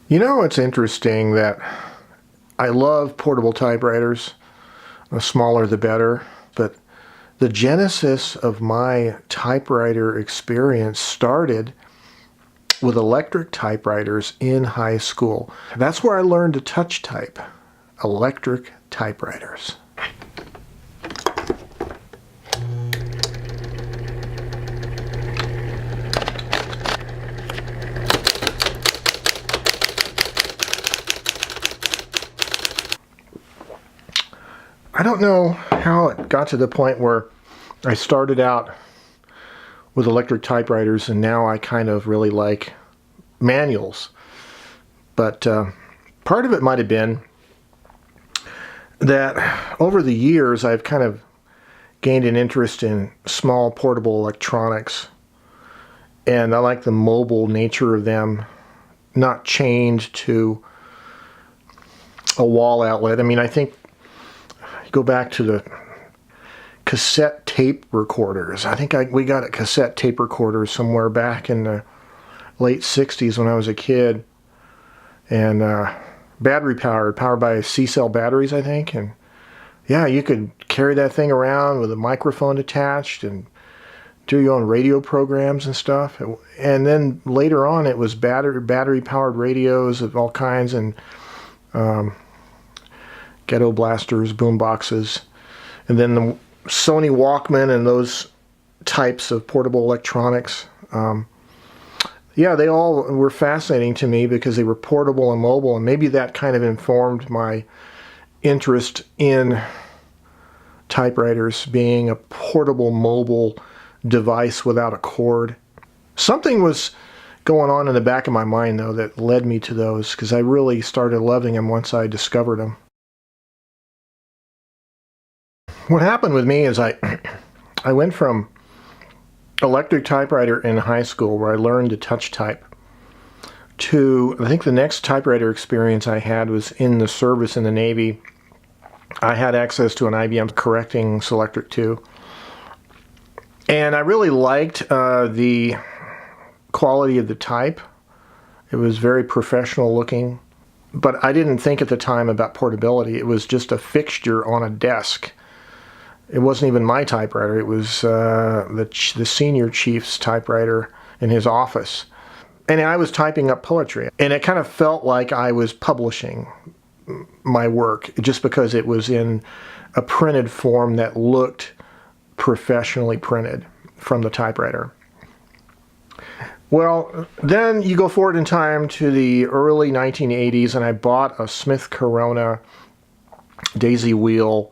You know, it's interesting that I love portable typewriters. The smaller the better. But the genesis of my typewriter experience started with electric typewriters in high school. That's where I learned to touch type. Electric typewriters. I don't know how it got to the point where I started out with electric typewriters and now I kind of really like manuals. But part of it might have been that over the years I've kind of gained an interest in small portable electronics, and I like the mobile nature of them, not chained to a wall outlet. I mean, I think go back to the cassette tape recorders. I think we got a cassette tape recorder somewhere back in the late 60s when I was a kid, and battery powered by C-cell batteries, I think. And yeah, you could carry that thing around with a microphone attached and do your own radio programs and stuff. And then later on it was battery powered radios of all kinds, and ghetto blasters, boom boxes, and then the Sony Walkman and those types of portable electronics. Yeah, they all were fascinating to me because they were portable and mobile, and maybe that kind of informed my interest in typewriters being a portable mobile device without a cord. Something was going on in the back of my mind, though, that led me to those, because I really started loving them once I discovered them. What happened with me is I went from electric typewriter in high school, where I learned to touch type, to I think the next typewriter experience I had was in the service in the Navy. I had access to an IBM Correcting Selectric 2, and I really liked the quality of the type. It was very professional looking, but I didn't think at the time about portability. It was just a fixture on a desk. It wasn't even my typewriter. It was the senior chief's typewriter in his office. And I was typing up poetry. And it kind of felt like I was publishing my work just because it was in a printed form that looked professionally printed from the typewriter. Well, then you go forward in time to the early 1980s, and I bought a Smith Corona daisy wheel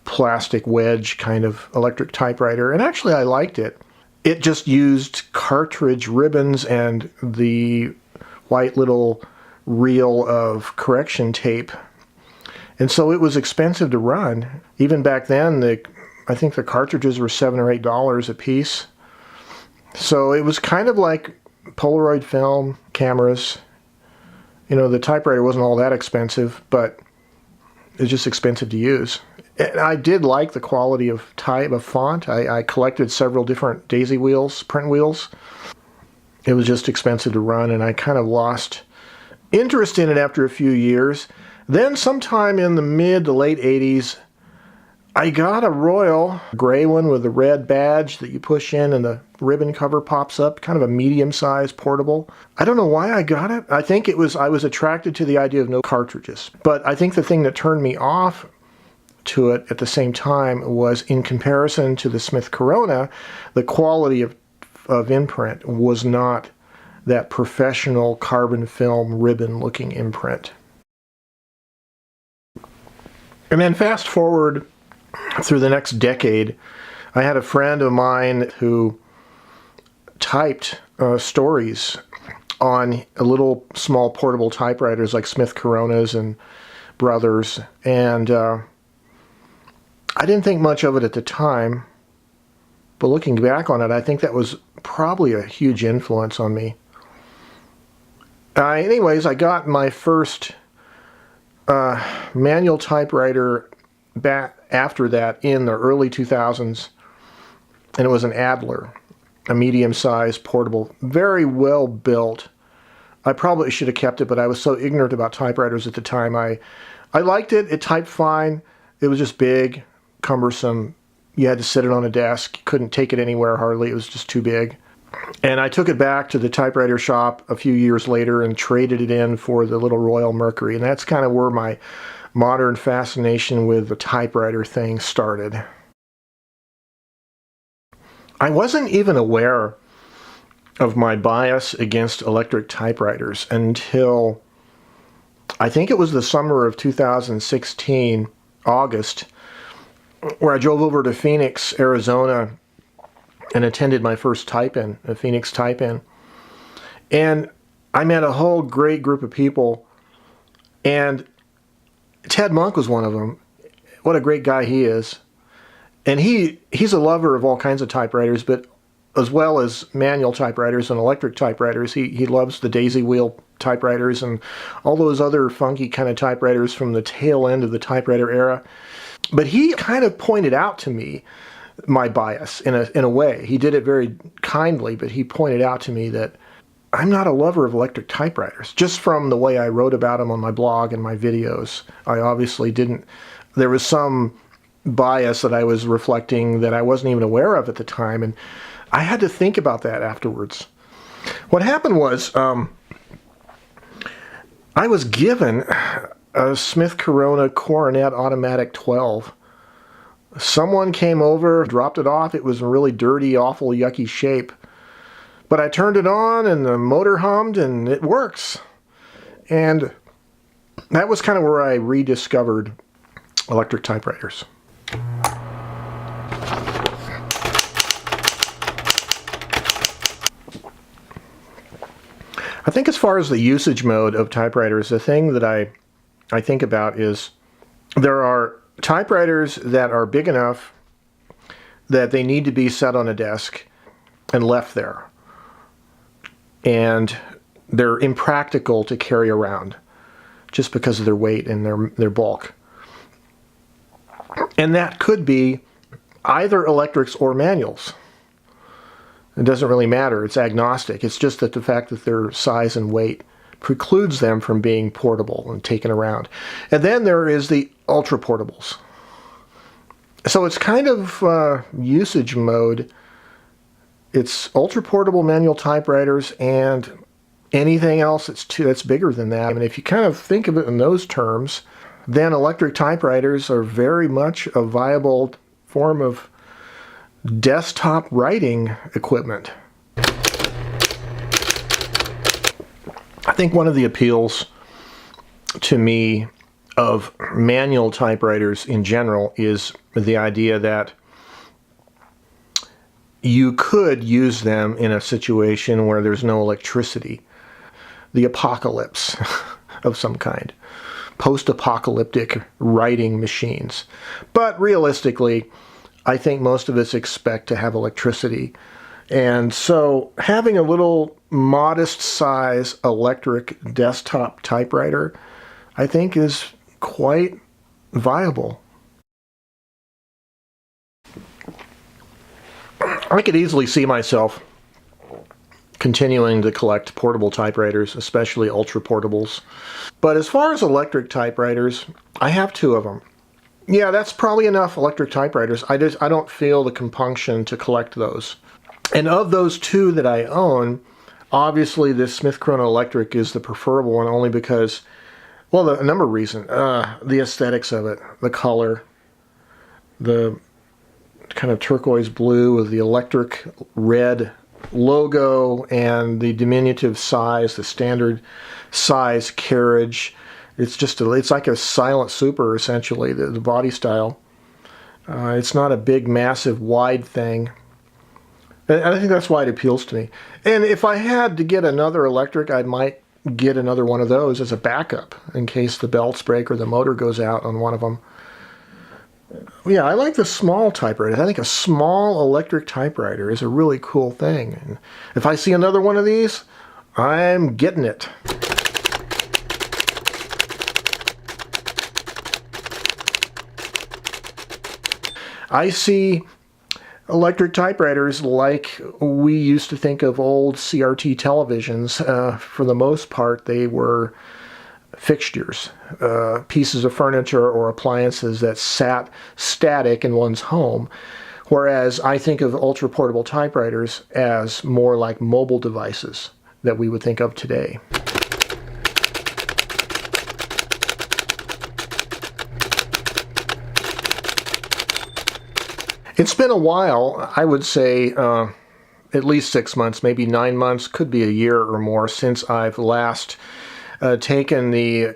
plastic wedge kind of electric typewriter, and actually I liked it. It just used cartridge ribbons and the white little reel of correction tape, and so it was expensive to run. Even back then, I think the cartridges were $7 or $8 a piece, so it was kind of like Polaroid film cameras. You know, the typewriter wasn't all that expensive, but it was just expensive to use. And I did like the quality of type, of font. I collected several different daisy wheels, print wheels. It was just expensive to run, and I kind of lost interest in it after a few years. Then sometime in the mid to late 80s, I got a Royal gray one with a red badge that you push in and the ribbon cover pops up, kind of a medium-sized portable. I don't know why I got it. I think I was attracted to the idea of no cartridges. But I think the thing that turned me off to it at the same time was, in comparison to the Smith Corona, the quality of imprint was not that professional carbon film ribbon looking imprint. And then fast forward through the next decade, I had a friend of mine who typed stories on little small portable typewriters like Smith Coronas and Brothers, and I didn't think much of it at the time, but looking back on it, I think that was probably a huge influence on me. Anyways, I got my first manual typewriter back after that in the early 2000s, and it was an Adler, a medium-sized portable, very well built I probably should have kept it, but I was so ignorant about typewriters at the time. I liked it. It typed fine. It was just big, cumbersome. You had to sit it on a desk. You couldn't take it anywhere hardly. It was just too big. And I took it back to the typewriter shop a few years later and traded it in for the little Royal Mercury. And that's kind of where my modern fascination with the typewriter thing started. I wasn't even aware of my bias against electric typewriters until I think it was the summer of 2016, August, where I drove over to Phoenix, Arizona, and attended my first type-in, a Phoenix type-in. And I met a whole great group of people, and Ted Monk was one of them. What a great guy he is. And he's a lover of all kinds of typewriters, but as well as manual typewriters and electric typewriters. He loves the daisy wheel typewriters and all those other funky kind of typewriters from the tail end of the typewriter era. But he kind of pointed out to me my bias in a way. He did it very kindly, but he pointed out to me that I'm not a lover of electric typewriters. Just from the way I wrote about them on my blog and my videos, I obviously didn't. There was some bias that I was reflecting that I wasn't even aware of at the time, and I had to think about that afterwards. What happened was I was given a Smith Corona Coronet Automatic 12. Someone came over, dropped it off. It was in really dirty, awful, yucky shape. But I turned it on and the motor hummed and it works. And that was kind of where I rediscovered electric typewriters. I think as far as the usage mode of typewriters, the thing that I think about is there are typewriters that are big enough that they need to be set on a desk and left there. And they're impractical to carry around just because of their weight and their bulk. And that could be either electrics or manuals. It doesn't really matter. It's agnostic. It's just that the fact that their size and weight precludes them from being portable and taken around. And then there is the ultra portables. So it's kind of usage mode. It's ultra portable manual typewriters and anything else that's bigger than that. I mean, if you kind of think of it in those terms, then electric typewriters are very much a viable form of desktop writing equipment. I think one of the appeals to me of manual typewriters in general is the idea that you could use them in a situation where there's no electricity. The apocalypse of some kind. Post-apocalyptic writing machines. But realistically, I think most of us expect to have electricity. And so having a little modest size electric desktop typewriter, I think is quite viable. I could easily see myself continuing to collect portable typewriters, especially ultra portables. But as far as electric typewriters, I have 2 of them. Yeah, that's probably enough electric typewriters. I don't feel the compunction to collect those. And of those 2 that I own, obviously this Smith Corona Electric is the preferable one only because, well, a number of reasons. The aesthetics of it, the color, the kind of turquoise blue with the electric red logo and the diminutive size, the standard size carriage. It's like a silent super, essentially, the body style. It's not a big, massive, wide thing. And I think that's why it appeals to me. And if I had to get another electric, I might get another one of those as a backup in case the belts break or the motor goes out on one of them. Yeah, I like the small typewriter. I think a small electric typewriter is a really cool thing. And if I see another one of these, I'm getting it. I see Electric typewriters, like we used to think of old CRT televisions, for the most part, they were fixtures, pieces of furniture or appliances that sat static in one's home. Whereas I think of ultra-portable typewriters as more like mobile devices that we would think of today. It's been a while, I would say at least 6 months, maybe 9 months, could be a year or more since I've last taken the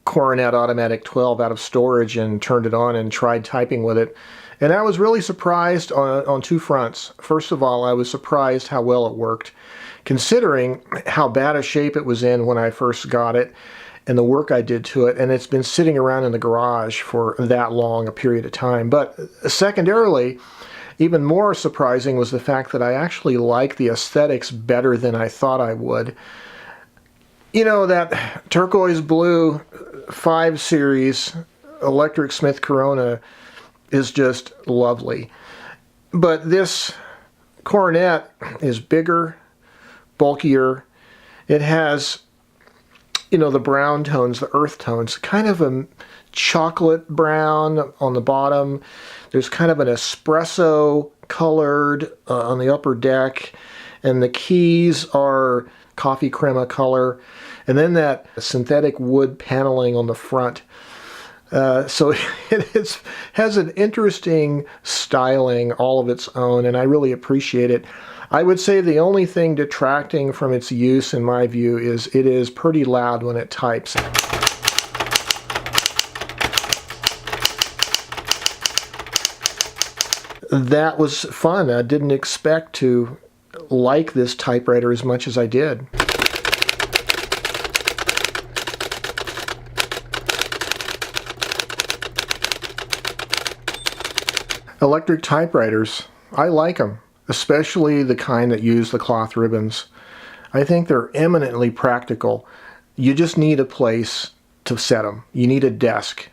Coronet Automatic 12 out of storage and turned it on and tried typing with it. And I was really surprised on two fronts. First of all, I was surprised how well it worked, considering how bad a shape it was in when I first got it and the work I did to it. And it's been sitting around in the garage for that long a period of time. But secondarily, even more surprising was the fact that I actually like the aesthetics better than I thought I would. You know, that turquoise blue 5 series electric Smith Corona is just lovely. But this Coronet is bigger, bulkier. It has, you know, the brown tones, the earth tones, kind of a chocolate brown on the bottom. There's kind of an espresso colored on the upper deck, and the keys are coffee crema color, and then that synthetic wood paneling on the front. So it has an interesting styling all of its own, and I really appreciate it. I would say the only thing detracting from its use, in my view, is it is pretty loud when it types. That was fun. I didn't expect to like this typewriter as much as I did. Electric typewriters, I like them, especially the kind that use the cloth ribbons. I think they're eminently practical. You just need a place to set them. You need a desk.